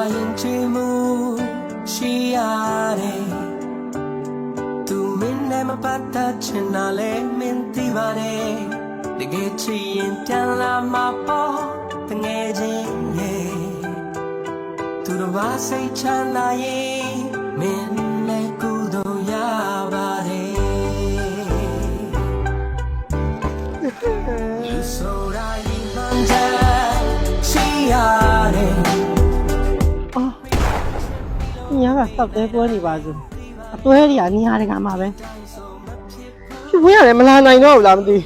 ရင်ချီမှုရှိရတယ်သူမင်းနဲ့မပတ်သက်ချင်တာလဲမင်းသိပါတယ်တကယ်ချစ်ရင်ပြန်လာမှာပေါ့တငယ်ချင်းရဲ့သူတို့ဘာစိတ်ချမ်းသာရင်မင်းနဲ့ကူတော့ရပါတယ်ဆိုတိုင်းမှန်တယ်ရှိရတယ်ညာကစောက်တဲပွဲနေပါစို့အသွဲတွေကနေရာတကာမှာပဲဖြစ်ဝင်ရတယ်မလာနိုင်တော့ဘူးလားမသိ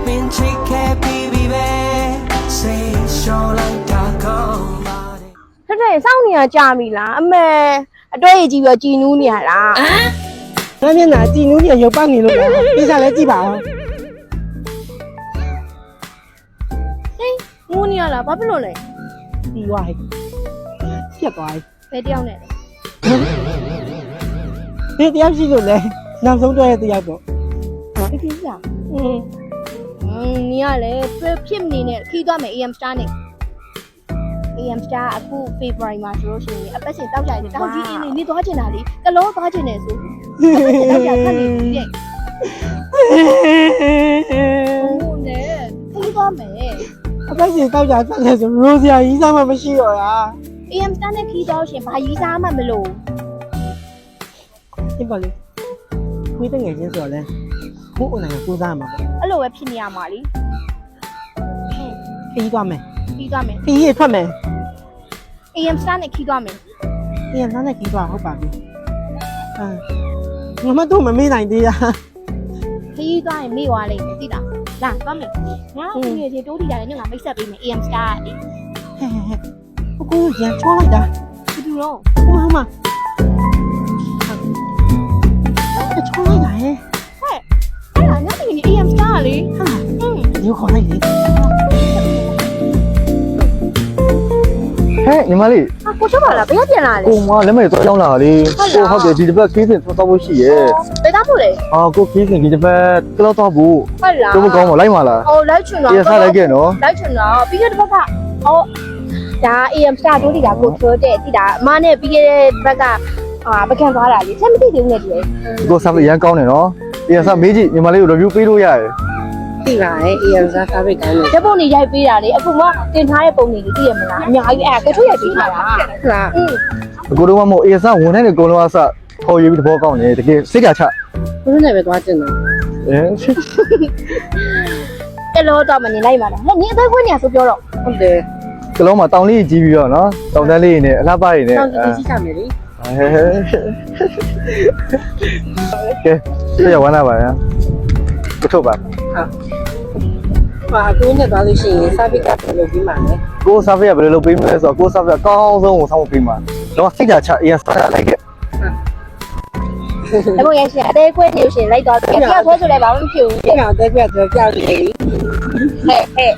မင်းချစ်ခဲ့ပြီးပဲစိတ်ရှော့လိုက်တာကောင်းပါတယ်ထက်စောင့်နေရကြာပြီလားအမေအတွဲရကြီးပြီးတော့ကြည်နူးနေရလားငါမျက်နှာကြည်နူးနေရုပ်ပောက်နေလို့လားဒီစားလဲကြည့်ပါဦးဟေးငိုးနေရလားဘာဖြစ်လို့လဲဒီဝိုင်းပြတ်သွားပြီဘယ်တယောက်နဲ့လဲဒီတယောက်ရှိလို့လဲနောက်ဆုံးတွဲတဲ့တယောက်ပေါ့ဒီကိစ္စနီးရလေဖြစ်နေနဲ့ခီးသွားမယ် AM Star နဲ့ AM Star အခု February မှာဆိုလို့ရှိရင်အပတ်စဉ်တောက်ကြတယ်တောက်ကြီးအင်းနေသွားချင်တာလေကလောသွားချင်တယ်ဆိုတောက်ကြခက်နေပြီတဲ့ဟုတ်နဲ့ခီးသွားမယ်အပတ်စဉ်တောက်ကြဆက်လဲဆိုရိုးစရာကြီးစားမှမရှိတော့တာ AM Star နဲ့ခီးသွားရှင်ဘာကြီးစားမှမလို့ဒီပါလေခွေးတငယ်ချင်းဆိုတော့လဲကိုယ်အနိုင်ကိုစားမှာပေါ့အဲ့လိုပဲဖြစ်နေရမှာလीခီးသွားမယ်ခီးသွားမယ်ခီးရထွက်မယ် AM Star နဲ့ခီးသွားမယ်AM Star နဲ့ခီးသွားဟုတ်ပါပြီငါမတို့မမေးနိုင်သေးတာခီးသွားရင်မေ့သွားလိမ့်မယ်သိလားလာသွားမယ်ငါ့ကိုငွေချင်းတိုးထီတာလည်းငါမိတ်ဆက်ပေးမယ် AM Star ကလေကိုရန်ချောလိုက်တာဘယ်သူတော့ဟိုမှာချောလိုက်တာဟဲ့အဲ့ဒါငါ့တင် AM Star လေဟာဒီခေါ်လိုက်လေဟဲ့ညီမလေးကိုချောပါလားဘယ်ပြန်လာလဲကိုမလက်မဲ့သွားရောက်လာလေကိုဟုတ်တယ်ဒီတစ်ပတ်ခီးစဉ်သွားဖို့ရှိရဲ့ဘယ်သားဖို့လဲကိုခီးစဉ်ဒီတစ်ပတ်ကလောက်တော့ဘူးဟုတ်လားတို့မကောင်းမလိုက်ပါလားလိုက်ချင်တော့ဆက်လိုက်ခဲ့နော်လိုက်ချင်တော့ပြီးခဲ့တဲ့ဘက်ကဒါ AM Star တိုးတီတာကိုပြောတဲ့တိတာအမနဲ့ပြီးခဲ့တဲ့ဘက်ကပကံသွားတာလေဆက်မသိသေးဘူးနဲ့တူတယ်ကိုဆာဖရန်ကောင်းတယ်နော်ပြန်ဆာမေးကြည့်ညီမလေးကို review ပေးလို့ရတယ်သိပါရဲ့ AM Star စာပေကောင်းတယ်ဓာတ်ပုံတွေရိုက်ပေးတာလေအခုမှတင်ထားတဲ့ပုံတွေသိရမလားအများကြီးအဲ့ကထုတ်ရိုက်ပေးထားတာဟုတ်လားကိုတော့မဟုတ် AM Star ဝန်ထမ်းတွေအကုန်လုံးအစခေါ်ယူပြီးသဘောကောင်းတယ်တကယ်စိတ်ဓာတ်ချဘယ်နဲ့ပဲသွားကျင်တော့ကလောတော့မနေလိုက်ပါလားဟဲ့နင်အသက်ခွင့်နေရဆိုပြောတော့ဟုတ်တယ်ကလုံးမှာတောင်လေးကြီးပြီးတော့နော်တောင်တန်းလေးနဲ့အလှပရည်နဲ့တောင်ကြီးရှိကြမယ်လေကဲဆက်ရဝမ်းလာပါဗျာကထုတ်ပါဟာကိုနဲ့သွားလို့ရှိရင်စာပေကလုပ်ပြီးမှလေကိုဆာဖရဘယ်လိုလုပ်ပေးမလဲဆိုတော့ကိုဆာဖရအကောင်းဆုံးကိုဆောင်းပေးမှာတော့စိတ်ဓာတ်ချ AM Star လိုက်ခဲ့အဲ့ဘုံရရှင်အသေးခွဲနေလို့ရှင်လိုက်သွားတယ်ပြောက်ဆွဲဆိုလည်းဘာမှမဖြစ်ဘူးကျန်တဲ့ပြတ်တော့ကြောက်နေပြီဟဲ့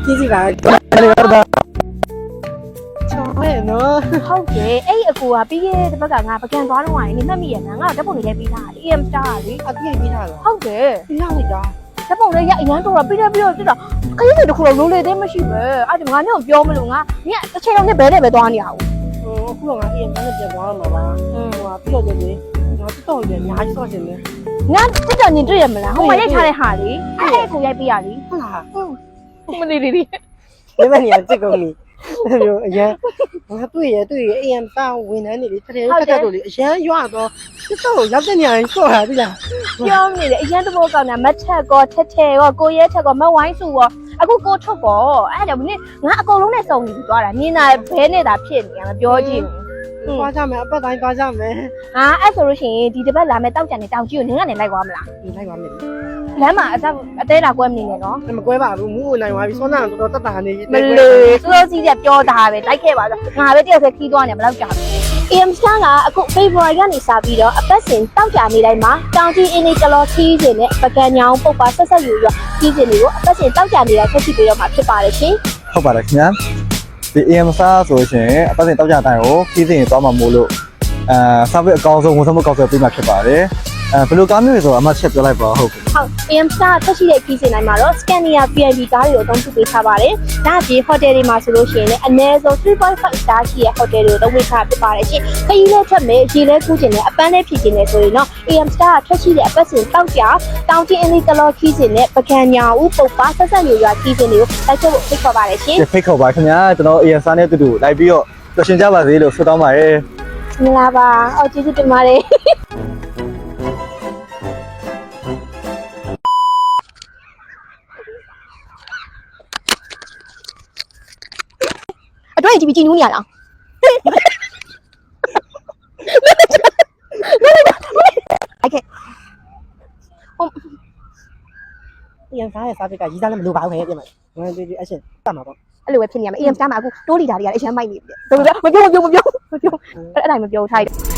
ကြီးပါချောရဲနော်ဟုတ်တယ်အဲ့အကူကပြီးခဲ့တဲ့ဘက်ကငါပကံသွားတော့နေမှတ်မိရနော်ငါဓာတ်ပုံတွေရိုက်ပေးထားတယ် AM Star ကလေအပြည့်ပေးထားတော့ဟုတ်တယ်ပြရောက်လိုက်တာဓာတ်ပုံတွေရိုက်အရန်တော့ပြီးတော့တိတော့ခရီးတွေတခုတော့လုံးလေသေးမရှိပဲအဲ့ဒါငါနဲ့ပြောမလို့ငါညတစ်ချိန်လုံးနဲ့ဘဲနဲ့ပဲသွားနေရအောင်အခုတော့ငါ AM နဲ့ပြန်သွားမှာပါဟိုပြီးတော့လေငါတော့ရအများကြီးတော့ရှင်လေငါတက်တော်ညင်တွေ့ရမလားဟိုမှာရိုက်ထားတဲ့ဟာလေအဲ့ကိုရိုက်ပေးရလေဟုတ်လားမလေးလေးလေးဒီမနေရစစ်ကုန်ပြီမျိုးအရင်ငါတွေ့ရ AM Star ဝန်ထမ်းတွေလေတကယ်တက်တော့လေအရင်ရွာတော့စစ်တော့ရောက်တဲ့နေရာကြီးဆော့တာပြီလားပြောနေတယ်အရင်တဘောကောင်းတာမတ်ထက်ကောထက်ထဲကောကိုရဲထက်ကောမဝိုင်းစုကောအခုကိုထုတ်ကောအဲ့ဒါနင်ငါအကုန်လုံးနဲ့စုံပြီးသွားတာနင်နာဘဲနဲ့တာဖြစ်နေရမပြောကြည့်ဘူးသွားကြမယ်အပတ်တိုင်းသွားကြမယ်အဲ့ဆိုလို့ရှိရင်ဒီတစ်ပတ်လာမယ်တောက်ကြံနေတောင်ကြီးကိုနင်ကနေလိုက်သွားမလားလိုက်သွားမယ်လမ်းမှာအသေးလာကွဲမနေနဲ့နော်မကွဲပါဘူးမူးဝင်နိုင်သွားပြီစောနာတော်တော်တက်တာနေမလို့စောစီးကပြောတာပဲလိုက်ခဲ့ပါတော့ငါပဲတယောက်ဆက်ခီးသွားနေဘယ်လောက်ကြာလဲ AM Star ကအခု February ကနေစပြီးတော့အပတ်စဉ်တောက်ကြနေတိုင်းမှာတောင်ကြီးအင်းလေးကလော်ခီးစဉ်နဲ့ပကံညောင်ပုတ်ပါဆက်ဆက်ယူရခီးစဉ်တွေကိုအပတ်စဉ်တောက်ကြနေတိုင်းဆက်ကြည့်ပြီးတော့မှဖြစ်ပါတယ်ရှင်ဟုတ်ပါတယ်ခင်ဗျာဒီ AM Star ဆိုရှင်အပတ်စဉ်တောက်ကြတိုင်းကိုခီးစဉ်သွားမှာမို့လို့စာပေအကောင်းဆုံးဝန်ဆောင်မှုကောက်ဆွဲပေးမှာဖြစ်ပါတယ် ဘယ်လိုကားမျိုးလဲဆိုတော့အမချက်ပြောလိုက်ပါဟုတ်ကဲ့ ဟုတ် AM Star ထွက်ရှိတဲ့ခီးစဉ်တိုင်းမှာတော့ Scania VIP ကားတွေကိုအသုံးပြုပေးထားပါတယ်။ဒါအပြင်ဟိုတယ်တွေမှာဆိုလို့ရှိရင်လည်းအနည်းဆုံး 3.5 star ရှိတဲ့ဟိုတယ်တွေကိုသုံးပေးထားဖြစ်ပါတယ်ရှင်။ခရီးလေးထွက်မယ်ရေလဲကူးကျင်တယ်အပန်းလေးဖြည့်ကျင်တယ်ဆိုရင်တော့ AM Star ကထွက်ရှိတဲ့အပတ်စဉ်တောက်ကြတောင်ကြီးအင်းလေးကလော်ခီးစဉ်နဲ့ပကံညာဦးပုတ်ပါဆက်ဆက်ရွရွခီးစဉ်တွေကိုတိုက်ချက်ဖို့ဖိတ်ခေါ်ပါတယ်ရှင် ဖိတ်ခေါ်ပါခင်ဗျာကျွန်တော် AN စားနဲ့တူတူလိုက်ပြီးတော့ပျော်ရွှင်ကြပါစေလို့ဆုတောင်းပါတယ် ။မင်္ဂလာပါ။အော်ကျေးဇူးတင်ပါတယ်။ အတွဲကြည့်ပြီးကြည်နူးနေရလားโอเคဟုတ် အရင်စားရဲ့စားပစ်ကရီးစားလည်းမလိုပါဘူးခင်ဗျပြင်မှာငါတွေ့အရှင်တတ်မှာပေါ့ အဲ့လိုပဲဖြစ်နေရမယ် AM Star မှာအခုတိုးလီတာတွေကလည်းအရန်မိုက်နေပြီဘယ်လိုလဲမပြောအဲ့ဒါမပြောထားတယ်